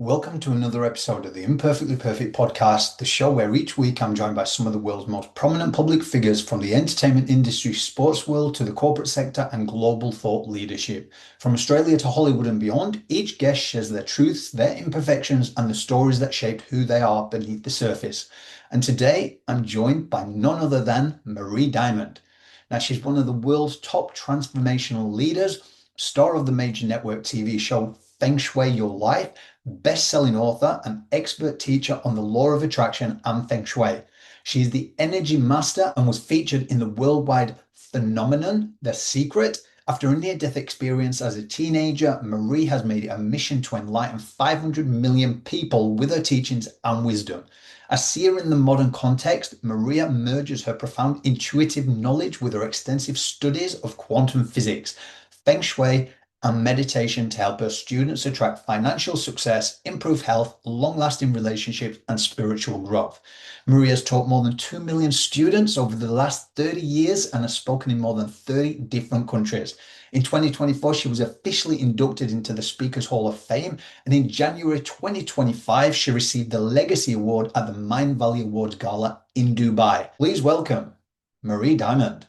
Welcome to another episode of the Imperfectly Perfect podcast, the show where each week I'm joined by some of the world's most prominent public figures from the entertainment industry, sports world to the corporate sector and global thought leadership. From Australia to Hollywood and beyond, each guest shares their truths, their imperfections, and the stories that shaped who they are beneath the surface. And today I'm joined by none other than Marie Diamond. Now, she's one of the world's top transformational leaders, star of the major network TV show Feng Shui Your Life, best-selling author and expert teacher on the law of attraction and Feng Shui. She is the energy master and was featured in the worldwide phenomenon, The Secret. After a near-death experience as a teenager, Marie has made it a mission to enlighten 500 million people with her teachings and wisdom. A seer in the modern context, Maria merges her profound intuitive knowledge with her extensive studies of quantum physics, Feng Shui, and meditation to help her students attract financial success, improve health, long-lasting relationships, and spiritual growth. Maria has taught more than 2 million students over the last 30 years and has spoken in more than 30 different countries. In 2024, she was officially inducted into the Speakers Hall of Fame, and in January 2025, she received the Legacy Award at the Mind Valley Awards Gala in Dubai. Please welcome Marie Diamond.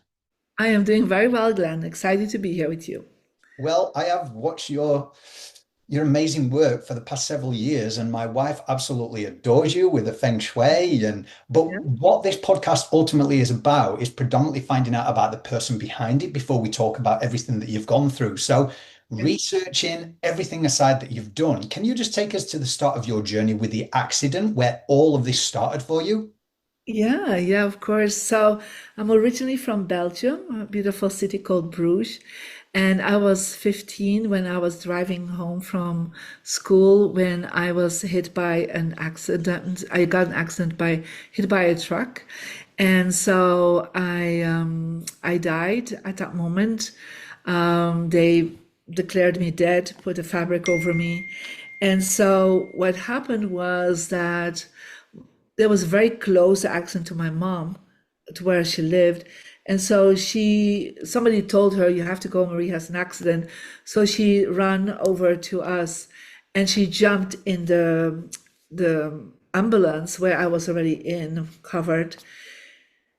I am doing very well, Glenn. Excited to be here with you. Well, I have watched your amazing work for the past several years, and my wife absolutely adores you with the Feng Shui. But Yeah. what this podcast ultimately is about is predominantly finding out about the person behind it before we talk about everything that you've gone through. So, Okay. researching everything aside that you've done, can you just take us to the start of your journey with the accident where all of this started for you? Yeah, of course. So I'm originally from Belgium, a beautiful city called Bruges. And I was 15 when I was driving home from school when I was hit by an accident. I got an accident by hit by a truck. And so I died at that moment. They declared me dead, put a fabric over me. And so what happened was that there was a very close accent to my mom, to where she lived. And so somebody told her, you have to go, Marie has an accident. So she ran over to us and she jumped in the ambulance where I was already in, covered.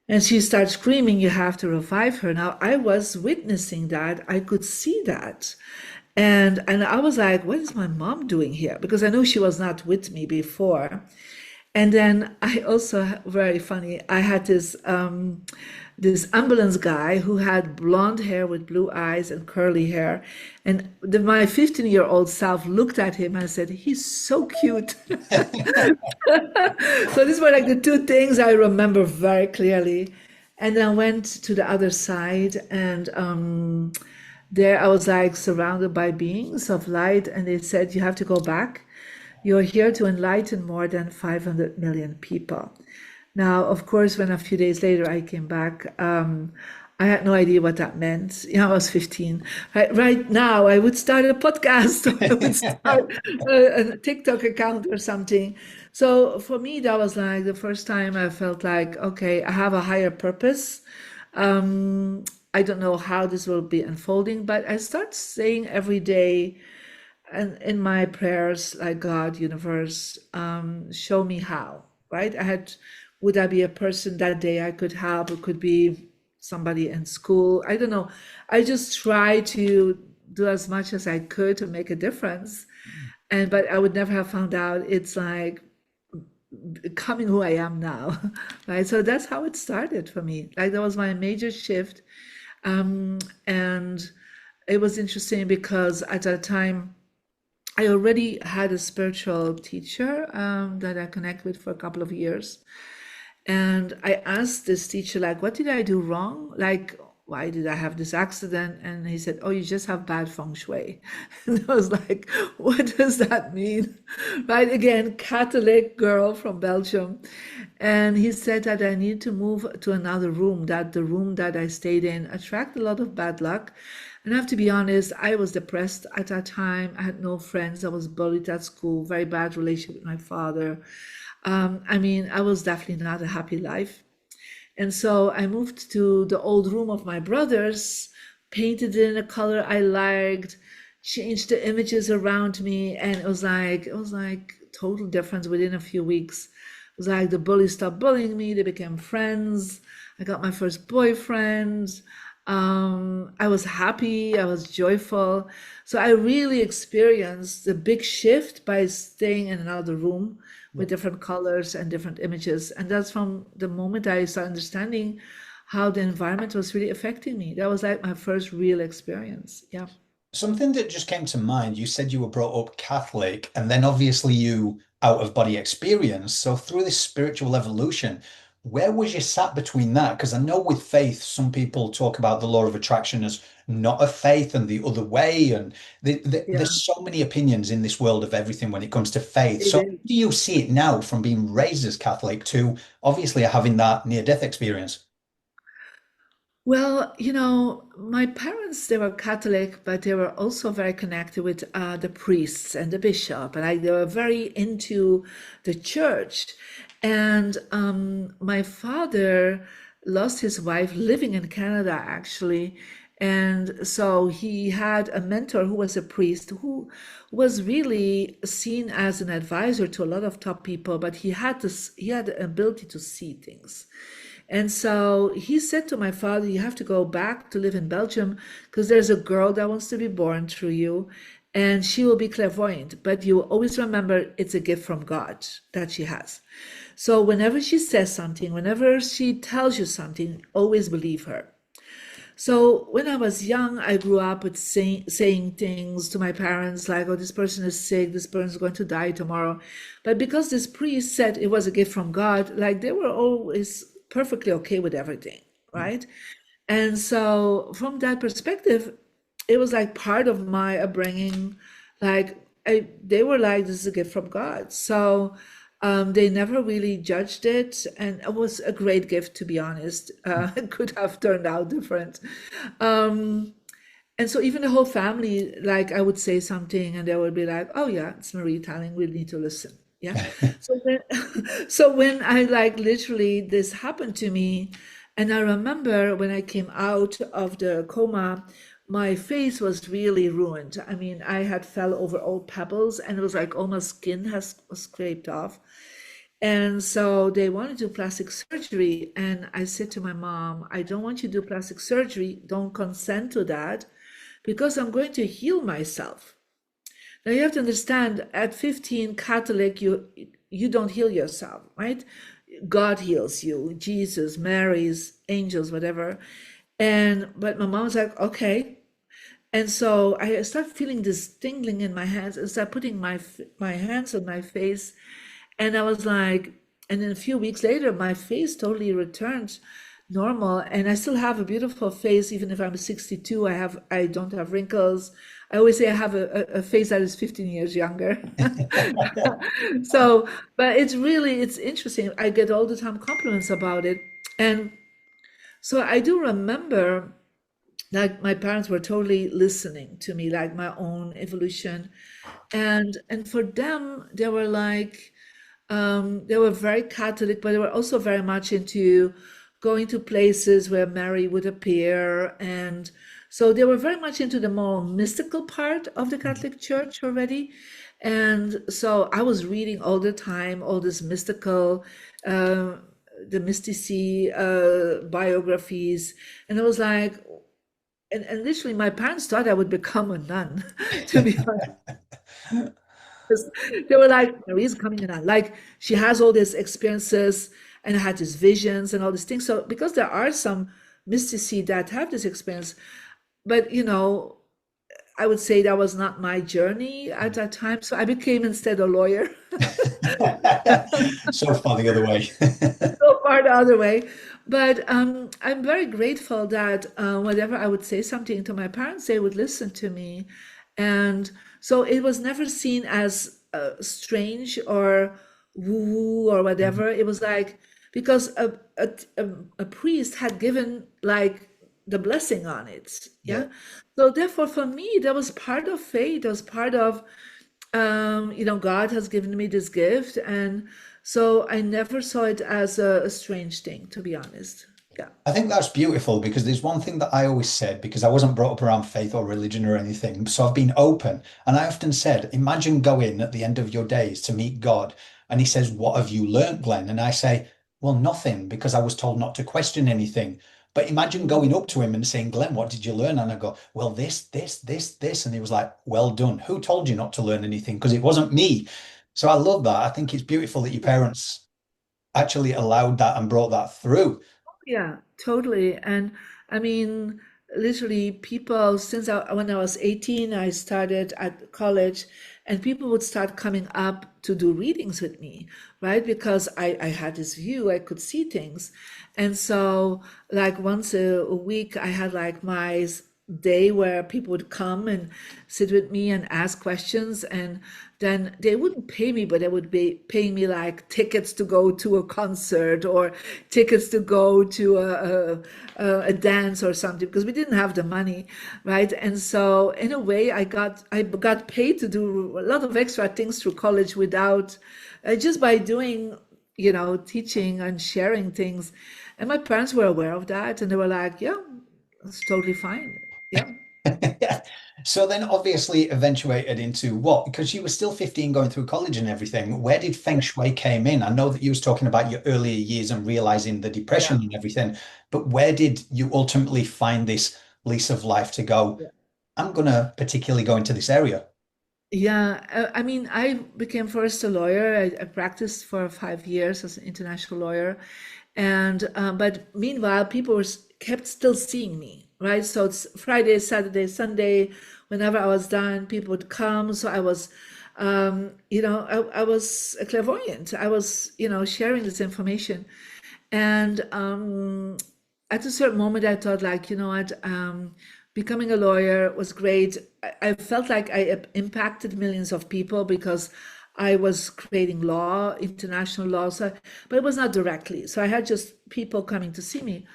And she started screaming, you have to revive her. Now I was witnessing that. I could see that. And I was like, what is my mom doing here? Because I know she was not with me before. And then I also, very funny, I had this ambulance guy who had blonde hair with blue eyes and curly hair. And my 15-year-old self looked at him and said, he's so cute. So these were like the two things I remember very clearly. And then I went to the other side and there I was like surrounded by beings of light and they said, you have to go back. You're here to enlighten more than 500 million people. Now, of course, when a few days later I came back, I had no idea what that meant. I was 15. Right now, I would start a podcast, or I would start a TikTok account or something. So for me, that was like the first time I felt like, okay, I have a higher purpose. I don't know how this will be unfolding, but I start saying every day, and in my prayers, like God, universe, show me how, right? Would I be a person that day I could help? It could be somebody in school. I don't know. I just try to do as much as I could to make a difference. But I would never have found out it's like becoming who I am now, right? So that's how it started for me. Like that was my major shift. And it was interesting because at that time, I already had a spiritual teacher that I connect with for a couple of years. And I asked this teacher, like, what did I do wrong? Like, why did I have this accident? And he said, oh, you just have bad feng shui. And I was like, what does that mean? Right? Again, Catholic girl from Belgium. And he said that I need to move to another room, that the room that I stayed in attracted a lot of bad luck. And I have to be honest, I was depressed at that time. I had no friends. I was bullied at school, very bad relationship with my father. I was definitely not a happy life. And so I moved to the old room of my brothers, painted it in a color I liked, changed the images around me, and it was like total difference within a few weeks. It was like the bullies stopped bullying me, they became friends. I got my first boyfriend. I was happy, I was joyful. So I really experienced the big shift by staying in another room Yeah. with different colors and different images. And that's from the moment I started understanding how the environment was really affecting me. That was like my first real experience. Yeah. Something that just came to mind, you said you were brought up Catholic, and then obviously you out of body experience. So through this spiritual evolution, where was you sat between that? Because I know with faith, some people talk about the law of attraction as not a faith and the other way. And Yeah, there's so many opinions in this world of everything when it comes to faith. it So is. do you see it now from being raised as Catholic to obviously having that near-death experience? Well, my parents, they were Catholic, but they were also very connected with the priests and the bishop. And they were very into the church. And my father lost his wife living in Canada, actually. And so he had a mentor who was a priest who was really seen as an advisor to a lot of top people, but he had the ability to see things. And so he said to my father, "You have to go back to live in Belgium because there's a girl that wants to be born through you, and she will be clairvoyant. But you always remember it's a gift from God that she has. So whenever she says something, whenever she tells you something, always believe her." So when I was young, I grew up with saying things to my parents like, "Oh, this person is sick, this person is going to die tomorrow." But because this priest said it was a gift from God, like they were always perfectly okay with everything, right? And so from that perspective, it was like part of my upbringing. Like they were like, "This is a gift from God." So they never really judged it, and it was a great gift, to be honest. It could have turned out different. Um, and so even the whole family, like I would say something, and they would be like, "Oh yeah, it's Marie telling. We need to listen." Yeah. So when, so when I like literally this happened to me, and I remember when I came out of the coma, my face was really ruined. I mean, I had fell over old pebbles, and it was like all my skin has was scraped off. And so they wanted to do plastic surgery. And I said to my mom, "I don't want you to do plastic surgery. Don't consent to that because I'm going to heal myself." Now you have to understand, at 15, Catholic, you don't heal yourself, right? God heals you, Jesus, Mary's, angels, whatever. And but my mom was like, "Okay." And so I started feeling this tingling in my hands and started putting my hands on my face. And I was like, and then a few weeks later, my face totally returned normal. And I still have a beautiful face, even if I'm 62. I don't have wrinkles. I always say I have a face that is 15 years younger. So, but it's interesting. I get all the time compliments about it. And so I do remember like my parents were totally listening to me, like my own evolution. And for them, they were like, they were very Catholic, but they were also very much into going to places where Mary would appear. And so they were very much into the more mystical part of the Catholic Church already. And so I was reading all the time, all this mystical, uh, the mystici biographies. And I was like, and literally my parents thought I would become a nun, to be honest. They were like, "Marie's coming in. Like she has all these experiences and had these visions and all these things." So because there are some mystici that have this experience, but I would say that was not my journey at that time. So I became instead a lawyer. So far the other way. So far the other way. But I'm very grateful that whenever I would say something to my parents, they would listen to me. And so it was never seen as strange or woo or whatever. It was like, because a priest had given like the blessing on it. Yeah. Yeah. So therefore, for me, that was part of faith. That was part of God has given me this gift. And so I never saw it as a strange thing, to be honest. Yeah. I think that's beautiful because there's one thing that I always said because I wasn't brought up around faith or religion or anything. So I've been open. And I often said, imagine going at the end of your days to meet God. And he says, what have you learnt, Glenn? And I say, well, nothing because I was told not to question anything. But imagine going up to him and saying, Glenn, what did you learn? And I go, well, this. And he was like, well done. Who told you not to learn anything? Because it wasn't me. So I love that. I think it's beautiful that your parents actually allowed that and brought that through. Yeah, totally. And I mean, literally, people, when I was 18, I started at college, and people would start coming up to do readings with me, right? Because I had this view, I could see things. And so, like, once a week, I had like my day where people would come and sit with me and ask questions. And then they wouldn't pay me, but they would be paying me like tickets to go to a concert or tickets to go to a dance or something because we didn't have the money, right? And so in a way, I got paid to do a lot of extra things through college without just by doing, teaching and sharing things. And my parents were aware of that, and they were like, "Yeah, it's totally fine." Yeah. So then obviously eventuated into what? Because you were still 15 going through college and everything. Where did Feng Shui came in? I know that you was talking about your earlier years and realizing the depression Yeah. and everything, but where did you ultimately find this lease of life to go? I'm gonna particularly go into this area. Yeah, I mean, I became first a lawyer. I practiced for 5 years as an international lawyer, and but meanwhile, people kept still seeing me, right? So it's Friday, Saturday, Sunday. Whenever I was done, people would come. So I was, I was a clairvoyant. I was, sharing this information, and at a certain moment, I thought, like, you know what, becoming a lawyer was great. I felt like I impacted millions of people because I was creating law, international law, but it was not directly. So I had just people coming to see me.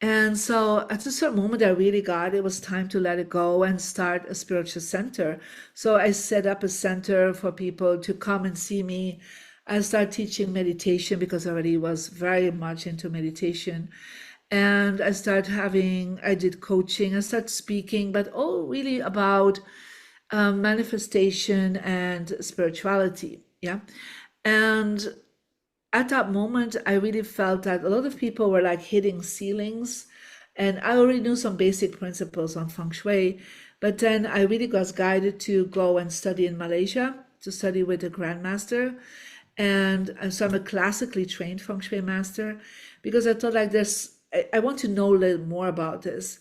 And so at a certain moment, I really got it was time to let it go and start a spiritual center. So I set up a center for people to come and see me. I started teaching meditation because I already was very much into meditation. And I did coaching, I started speaking, but all really about manifestation and spirituality. Yeah. And at that moment, I really felt that a lot of people were like hitting ceilings. And I already knew some basic principles on feng shui. But then I really got guided to go and study in Malaysia, to study with a grandmaster. And so I'm a classically trained feng shui master because I thought like I want to know a little more about this.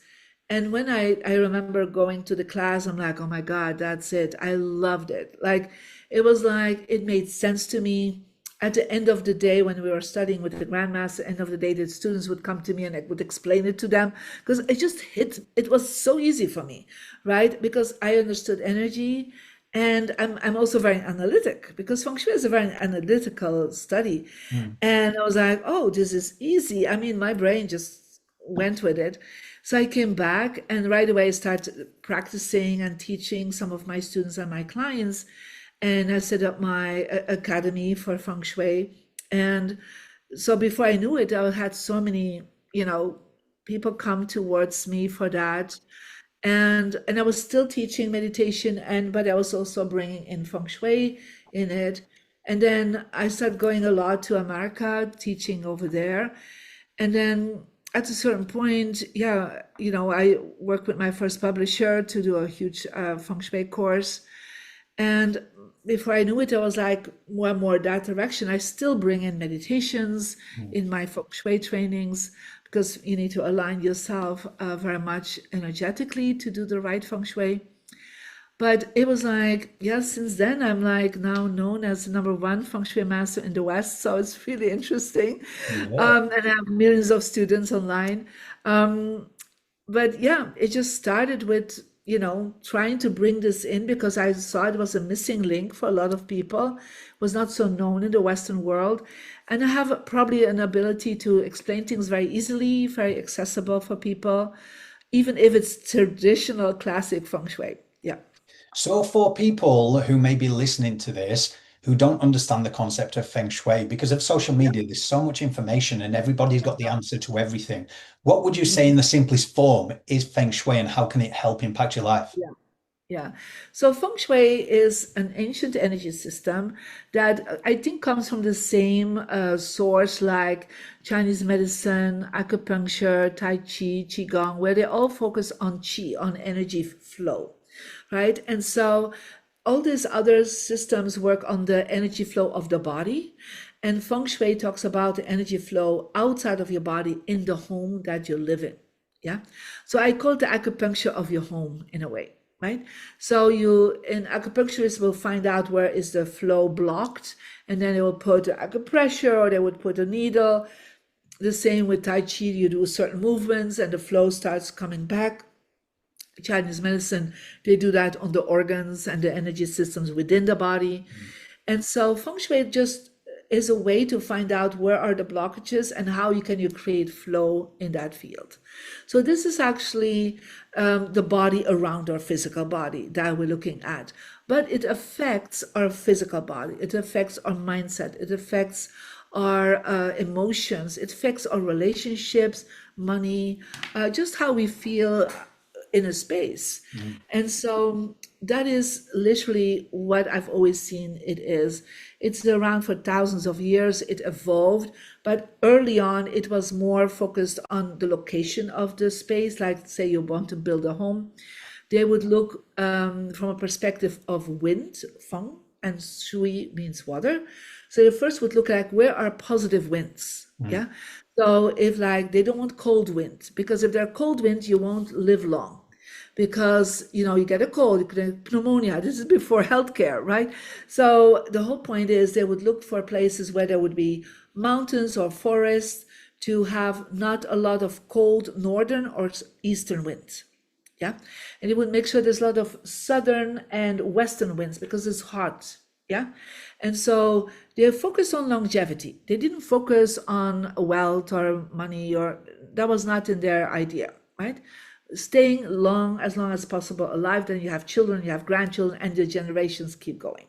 And when I remember going to the class, I'm like, oh my God, that's it. I loved it. Like, it was like, it made sense to me. At the end of the day, when we were studying with the grandmaster, end of the day, the students would come to me and I would explain it to them because it was so easy for me, right? Because I understood energy and I'm also very analytic because feng shui is a very analytical study. Hmm. And I was like, oh, this is easy. I mean, my brain just went with it. So I came back and right away started practicing and teaching some of my students and my clients. And I set up my academy for feng shui. And so before I knew it, I had so many, people come towards me for that. And I was still teaching meditation, but I was also bringing in feng shui in it. And then I started going a lot to America, teaching over there. And then at a certain point, yeah, I worked with my first publisher to do a huge feng shui course. And before I knew it, I was like more and more that direction. I still bring in meditations Hmm. in my feng shui trainings because you need to align yourself very much energetically to do the right feng shui. But it was like, yeah, since then I'm like now known as the number one feng shui master in the West. So it's really interesting. Yeah. And I have millions of students online. Um, but yeah, it just started with, trying to bring this in because I saw it was a missing link for a lot of people, was not so known in the Western world. And I have probably an ability to explain things very easily, very accessible for people, even if it's traditional classic feng shui. Yeah. So for people who may be listening to this, who don't understand the concept of Feng Shui because of social media. There's so much information and everybody's got the answer to everything. What would you say in the simplest form is Feng Shui and how can it help impact your life? Yeah. Yeah. So Feng Shui is an ancient energy system that I think comes from the same source like Chinese medicine, acupuncture, Tai Chi, Qigong, where they all focus on Qi, on energy flow, right? And so all these other systems work on the energy flow of the body. And Feng Shui talks about the energy flow outside of your body in the home that you live in. Yeah. So I call it the acupuncture of your home in a way, right? So you, in acupuncturists will find out where is the flow blocked, and then they will put acupressure or they would put a needle. The same with Tai Chi, you do certain movements and the flow starts coming back. Chinese medicine, they do that on the organs and the energy systems within the body. And so Feng Shui just is a way to find out where are the blockages and how you create flow in that field. So this is actually the body around our physical body that we're looking at. But it affects our physical body. It affects our mindset. It affects our emotions. It affects our relationships, money, just how we feel in a space. And so that is literally what I've always seen it is. It's around for thousands of years. It evolved, but early on it was more focused on the location of the space. Like say you want to build a home, they would look from a perspective of wind, feng, and shui means water. So they first would look like where are positive winds. Yeah. So if like they don't want cold wind, because if they're cold wind, you won't live long. Because you get a cold, you get pneumonia. This is before healthcare, right? So the whole point is they would look for places where there would be mountains or forests to have not a lot of cold northern or eastern winds. Yeah. And it would make sure there's a lot of southern and western winds because it's hot. Yeah. And so they focus on longevity. They didn't focus on wealth or money, or that was not in their idea, right? Staying as long as possible alive, then you have children, you have grandchildren, and the generations keep going.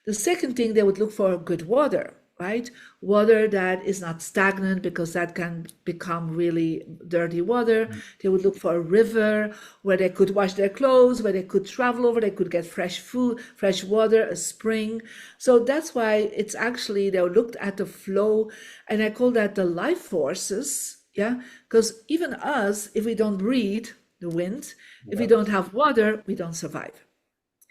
The second thing, they would look for good water, right? Water that is not stagnant because that can become really dirty water. They would look for a river where they could wash their clothes, where they could travel over, they could get fresh food, fresh water, a spring. So that's why it's actually, they looked at the flow, and I call that the life forces. Yeah, because even us, if we don't breathe the wind, if we don't have water, we don't survive.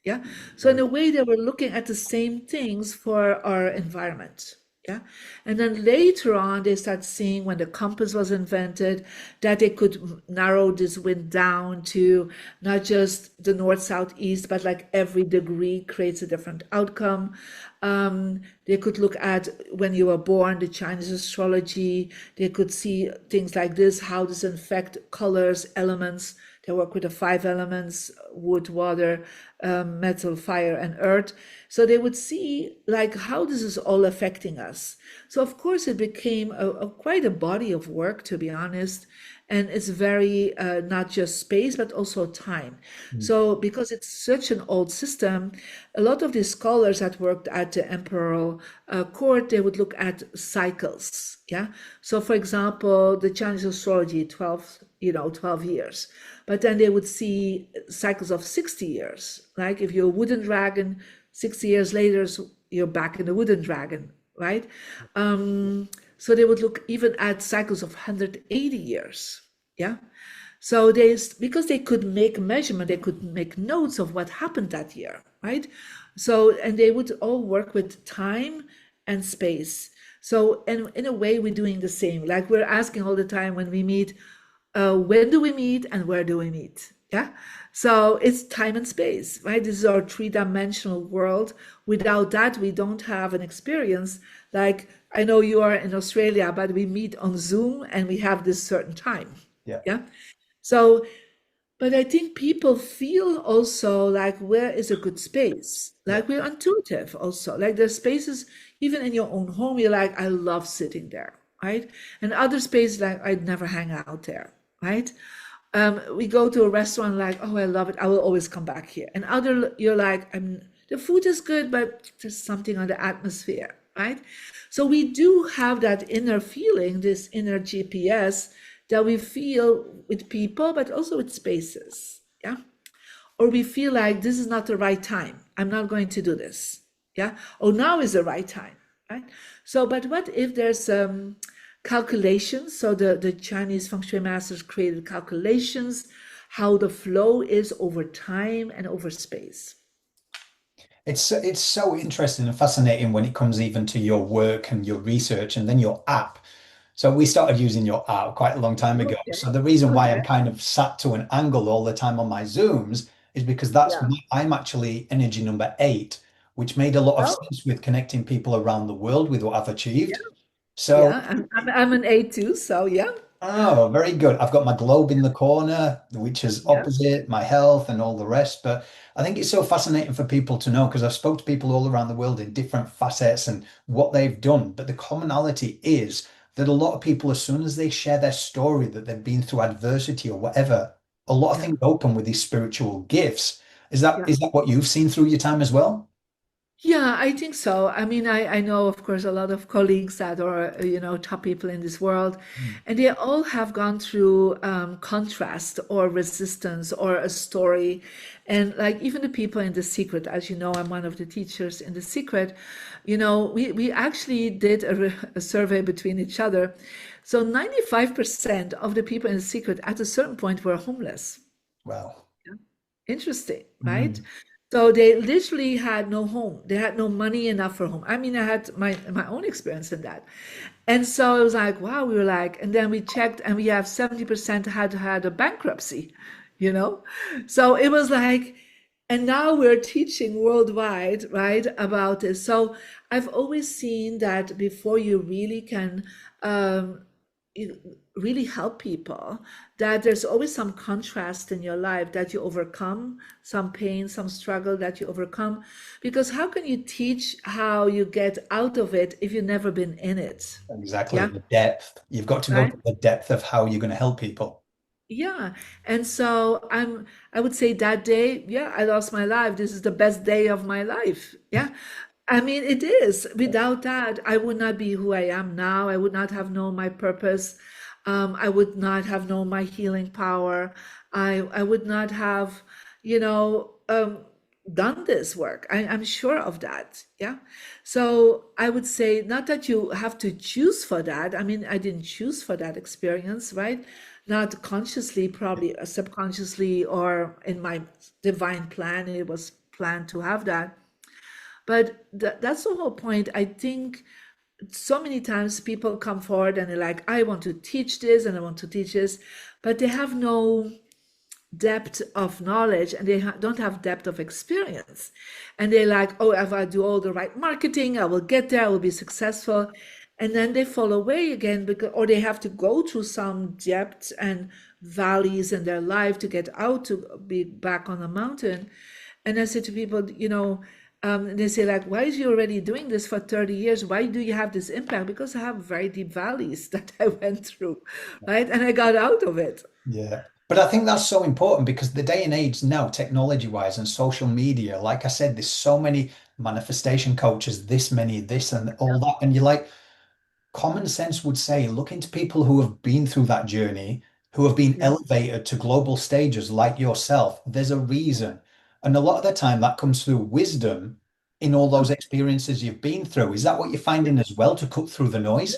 Yeah. So in a way, they were looking at the same things for our environment. Yeah. And then later on, they start seeing when the compass was invented that they could narrow this wind down to not just the north, south, east, but like every degree creates a different outcome. They could look at when you were born, the Chinese astrology. They could see things like this, how does it affect colors, elements. They work with the 5 elements: wood, water, metal, fire, and earth. So they would see like how this is all affecting us. So of course it became quite a body of work, to be honest. And it's very not just space, but also time. So because it's such an old system, a lot of these scholars that worked at the emperor court, they would look at cycles. Yeah. So for example, the Chinese astrology, 12 years. But then they would see cycles of 60 years. Like if you're a wooden dragon, 60 years later, you're back in the wooden dragon, right? So they would look even at cycles of 180 years. Yeah. So because they could make measurement, they could make notes of what happened that year, right? So, and they would all work with time and space. So, and in a way, we're doing the same. Like we're asking all the time when we meet, when do we meet and where do we meet? Yeah. So it's time and space, right? This is our 3-dimensional world. Without that, we don't have an experience. Like I know you are in Australia, but we meet on Zoom and we have this certain time. Yeah. Yeah. So, but I think people feel also like where is a good space? Like we're intuitive also. Like there's spaces, even in your own home, you're like, I love sitting there, right? And other spaces like I'd never hang out there, right? We go to a restaurant like, oh, I love it. I will always come back here. And other, you're like, the food is good, but there's something on the atmosphere, right? So we do have that inner feeling, this inner GPS that we feel with people, but also with spaces. Yeah. Or we feel like this is not the right time. I'm not going to do this. Yeah. Oh, now is the right time. Right. So, but what if there's calculations? So the Chinese Feng Shui masters created calculations, how the flow is over time and over space. It's so interesting and fascinating when it comes even to your work and your research and then your app. So we started using your app quite a long time ago. Okay. So the reason why I'm Okay. kind of sat to an angle all the time on my Zooms is because Yeah. I'm actually energy number 8, which made a lot of Oh, sense with connecting people around the world with what I've yeah. achieved. So Yeah. I'm an A too. So yeah. oh, very good. I've got my globe in the corner, which is Yeah. opposite my health and all the rest. But I think it's so fascinating for people to know because I've spoke to people all around the world in different facets and what they've done. But the commonality is that a lot of people, as soon as they share their story that they've been through adversity or whatever, a lot of Yeah. things open with these spiritual gifts. Yeah. Is that what you've seen through your time as well? Yeah, I think so. I mean, I know, of course, a lot of colleagues that are, top people in this world, Mm. and they all have gone through contrast or resistance or a story. And like even the people in The Secret, as you know, I'm one of the teachers in The Secret, we actually did a survey between each other. So 95% of the people in The Secret at a certain point were homeless. Well, Interesting, right? mm, So they literally had no home. They had no money enough for home. I mean, I had my own experience in that. And so it was like, wow, we were like, and then we checked and we have 70% had a bankruptcy, you know? So it was like, and now we're teaching worldwide, right, about this. So I've always seen that before you really can um, really help people, that there's always some contrast in your life that you overcome, some pain, some struggle that you overcome. Because how can you teach how you get out of it if you've never been in it? exactly. Yeah, The depth. You've got to go right? to the depth of how you're going to help people. Yeah. And so I would say that day, yeah, I lost my life. This is the best day of my life. Yeah. I mean, it is. Without that, I would not be who I am now. I would not have known my purpose. I would not have known my healing power. I would not have, you know, done this work. I'm sure of that. Yeah. So I would say not that you have to choose for that. I mean, I didn't choose for that experience, right? Not consciously, probably subconsciously, or in my divine plan, it was planned to have that. But that's the whole point. I think so many times people come forward and they're like, I want to teach this and I want to teach this, but they have no depth of knowledge and they don't have depth of experience. And they're like, oh, if I do all the right marketing, I will get there, I will be successful. And then they fall away again because, or they have to go through some depths and valleys in their life to get out to be back on the mountain. And I say to people, they say like, why is you already doing this for 30 years? Why do you have this impact? Because I have very deep valleys that I went through, right? And I got out of it. Yeah. But I think that's so important because the day and age now, technology wise and social media, like I said, there's so many manifestation coaches, this many, this and all that. And you're like, common sense would say, look into people who have been through that journey, who have been Yeah. elevated to global stages like yourself. There's a reason. And a lot of the time that comes through wisdom in all those experiences you've been through. Is that what you're Yeah. finding as well to cut through the noise?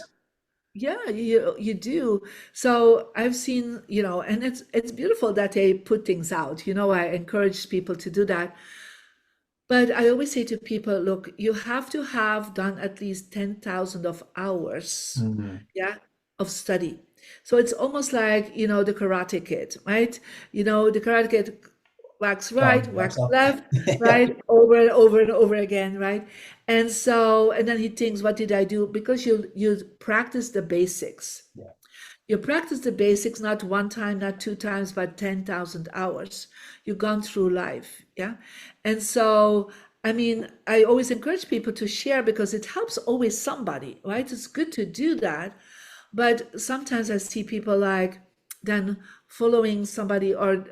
Yeah, you do. So I've seen, and it's beautiful that they put things out. I encourage people to do that. But I always say to people, look, you have to have done at least 10,000 of hours, Mm. yeah, of study. So it's almost like, the Karate Kid, right? The Karate Kid wax Oh, right, that's wax all. left, Yeah. right, over and over and over again, right? And so, and then he thinks, what did I do? Because you practice the basics. Yeah. You practice the basics not one time, not two times, but 10,000 hours. You've gone through life. Yeah. And so, I mean, I always encourage people to share because it helps always somebody, right? It's good to do that. But sometimes I see people like then following somebody or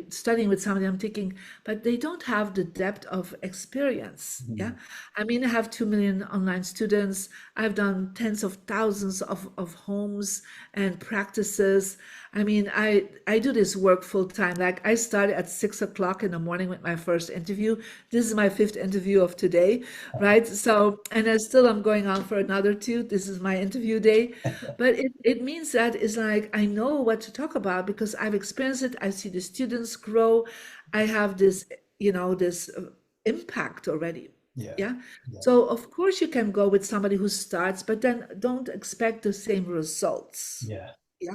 studying with somebody, I'm thinking, but they don't have the depth of experience. Yeah. Mm. I mean, I have 2 million online students. I've done tens of thousands of homes and practices. I mean, I do this work full time. Like I started at 6 o'clock in the morning with my first interview. This is my fifth interview of today, right? So, and I still am going on for another two. This is my interview day. But it means that it's like I know what to talk about because I've experienced it. I see the students grow. I have this, this impact already. Yeah. Yeah. Yeah. So of course you can go with somebody who starts, but then don't expect the same results. Yeah. Yeah.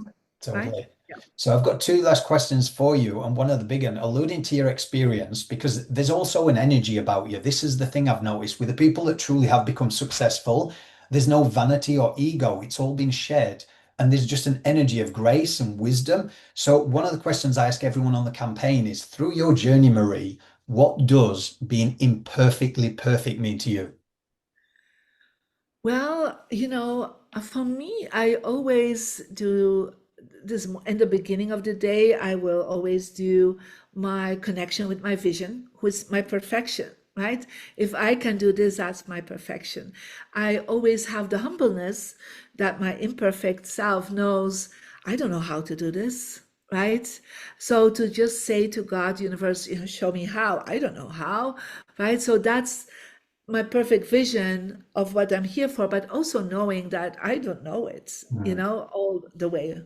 Right? Totally. Yeah. So I've got two last questions for you, and one of the big one, alluding to your experience, because there's also an energy about you. This is the thing I've noticed with the people that truly have become successful. There's no vanity or ego. It's all been shared. And there's just an energy of grace and wisdom. So one of the questions I ask everyone on the campaign is, through your journey, Marie, what does being imperfectly perfect mean to you? Well, for me, I always do this in the beginning of the day. I will always do my connection with my vision, with my perfection, right? If I can do this, that's my perfection. I always have the humbleness that my imperfect self knows I don't know how to do this, right? So to just say to God, universe, show me how. I don't know how, right? So that's my perfect vision of what I'm here for, but also knowing that I don't know it, Mm. all the way.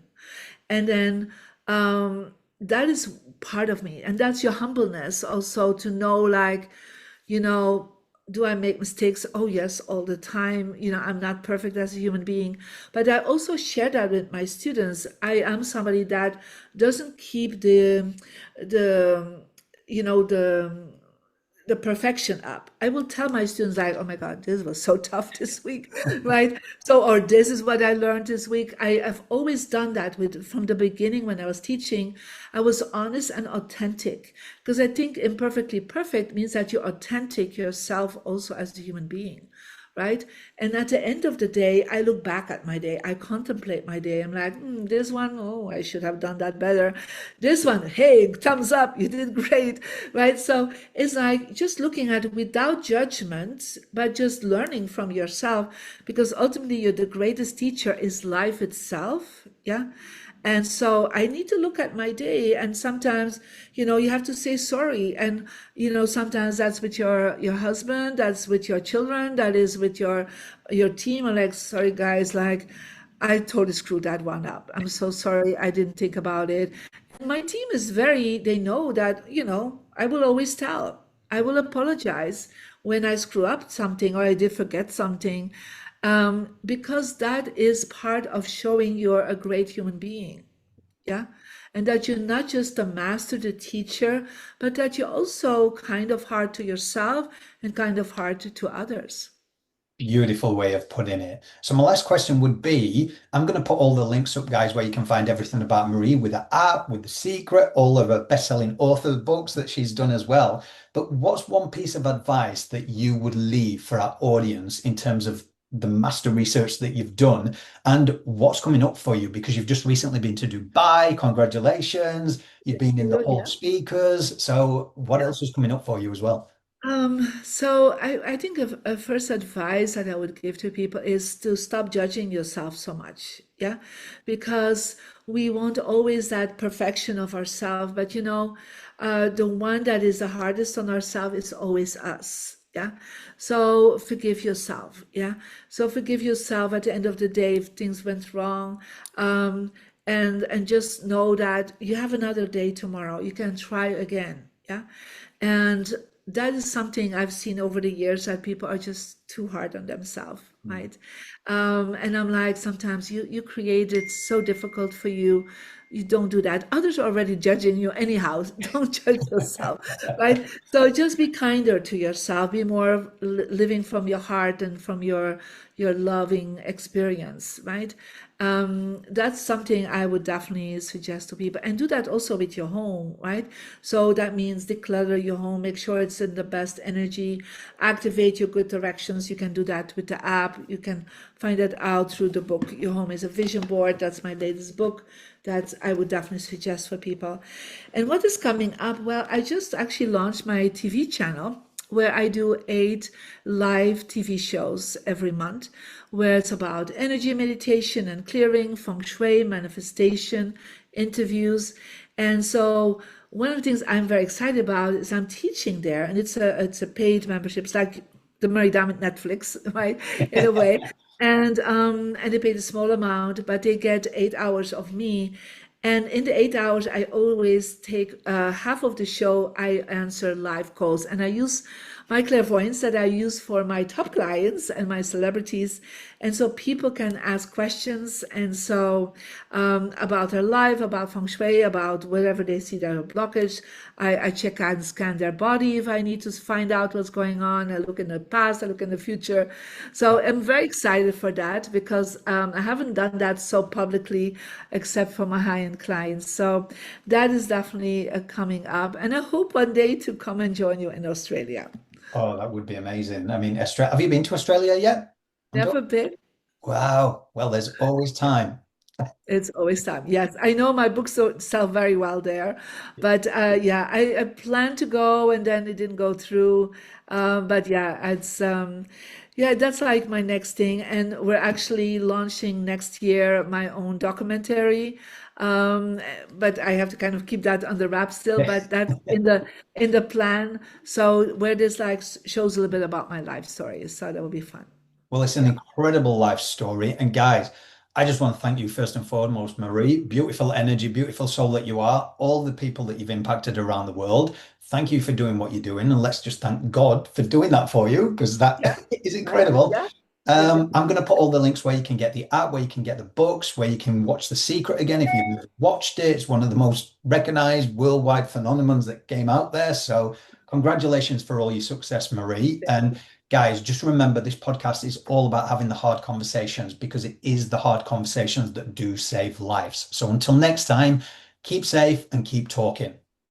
And then that is part of me. And that's your humbleness also to know, like, you know, do I make mistakes? Oh, yes, all the time. I'm not perfect as a human being. But I also share that with my students. I am somebody that doesn't keep the, the perfection up. I will tell my students like, oh my God, this was so tough this week, right? So, or this is what I learned this week. I've always done that from the beginning when I was teaching. I was honest and authentic because I think imperfectly perfect means that you're authentic yourself also as a human being, right? And at the end of the day, I look back at my day. I contemplate my day. I'm like, this one, oh, I should have done that better. This one, hey, thumbs up, you did great, right? So it's like just looking at it without judgment, but just learning from yourself, because ultimately you're the greatest teacher is life itself. Yeah. And so I need to look at my day, and sometimes, you have to say sorry. And, sometimes that's with your husband, that's with your children, that is with your team. I'm like, sorry guys, like I totally screwed that one up. I'm so sorry. I didn't think about it. And my team is they know that, I will always tell. I will apologize when I screw up something or I did forget something, because that is part of showing you're a great human being. Yeah. And that you're not just a master, the teacher, but that you're also kind of hard to yourself and kind of hard to others. Beautiful way of putting it. So my last question would be, I'm going to put all the links up, guys, where you can find everything about Marie with the app, with The Secret, all of her best-selling author books that she's done as well. But what's one piece of advice that you would leave for our audience in terms of the master research that you've done and what's coming up for you? Because you've just recently been to Dubai. Congratulations. You've been in the Hall of Yeah. Speakers. So what else is coming up for you as well? So I think a first advice that I would give to people is to stop judging yourself so much. Yeah. Because we want always that perfection of ourselves, but the one that is the hardest on ourselves is always us. Yeah. So forgive yourself. Yeah. So forgive yourself at the end of the day if things went wrong. And just know that you have another day tomorrow. You can try again. Yeah. And that is something I've seen over the years, that people are just too hard on themselves, right? And I'm like, sometimes you create it so difficult for you. You don't do that. Others are already judging you anyhow. Don't judge yourself, right? So just be kinder to yourself. Be more living from your heart and from your loving experience, right? That's something I would definitely suggest to people, and do that also with your home, right? So that means declutter your home, make sure it's in the best energy, activate your good direction questions, you can do that with the app. You can find that out through the book, Your Home is a Vision Board. That's my latest book that I would definitely suggest for people. And what is coming up? Well, I just actually launched my TV channel where I do 8 live TV shows every month, where it's about energy meditation and clearing, feng shui, manifestation, interviews. And so one of the things I'm very excited about is I'm teaching there, and it's a paid membership. It's like the Murray Diamond Netflix, right? In a way. And they pay a small amount, but they get 8 hours of me. And in the 8 hours, I always take half of the show, I answer live calls. And I use my clairvoyance that I use for my top clients and my celebrities. And so people can ask questions. And so about their life, about feng shui, about wherever they see their blockage, I check out and scan their body if I need to find out what's going on. I look in the past, I look in the future. So I'm very excited for that because I haven't done that so publicly except for my high-end clients. So that is definitely coming up. And I hope one day to come and join you in Australia. Oh, that would be amazing. I mean, Australia, have you been to Australia yet? Never been. Wow. Well, there's always time. It's always time. Yes, I know my books don't sell very well there, but yeah, I planned to go and then it didn't go through. But yeah, yeah, that's like my next thing. And we're actually launching next year my own documentary. But I have to kind of keep that under wraps still. But that's in the plan. So where this like shows a little bit about my life story. So that will be fun. Well, it's an Yeah. incredible life story. And guys, I just want to thank you first and foremost, Marie. Beautiful energy, beautiful soul that you are. All the people that you've impacted around the world. Thank you for doing what you're doing. And let's just thank God for doing that for you because that Yeah. is incredible. Yeah. Yeah. I'm going to put all the links where you can get the app, where you can get the books, where you can watch The Secret again. If you've never watched it, it's one of the most recognized worldwide phenomenons that came out there. So, congratulations for all your success, Marie. And guys, just remember this podcast is all about having the hard conversations because it is the hard conversations that do save lives. So, until next time, keep safe and keep talking.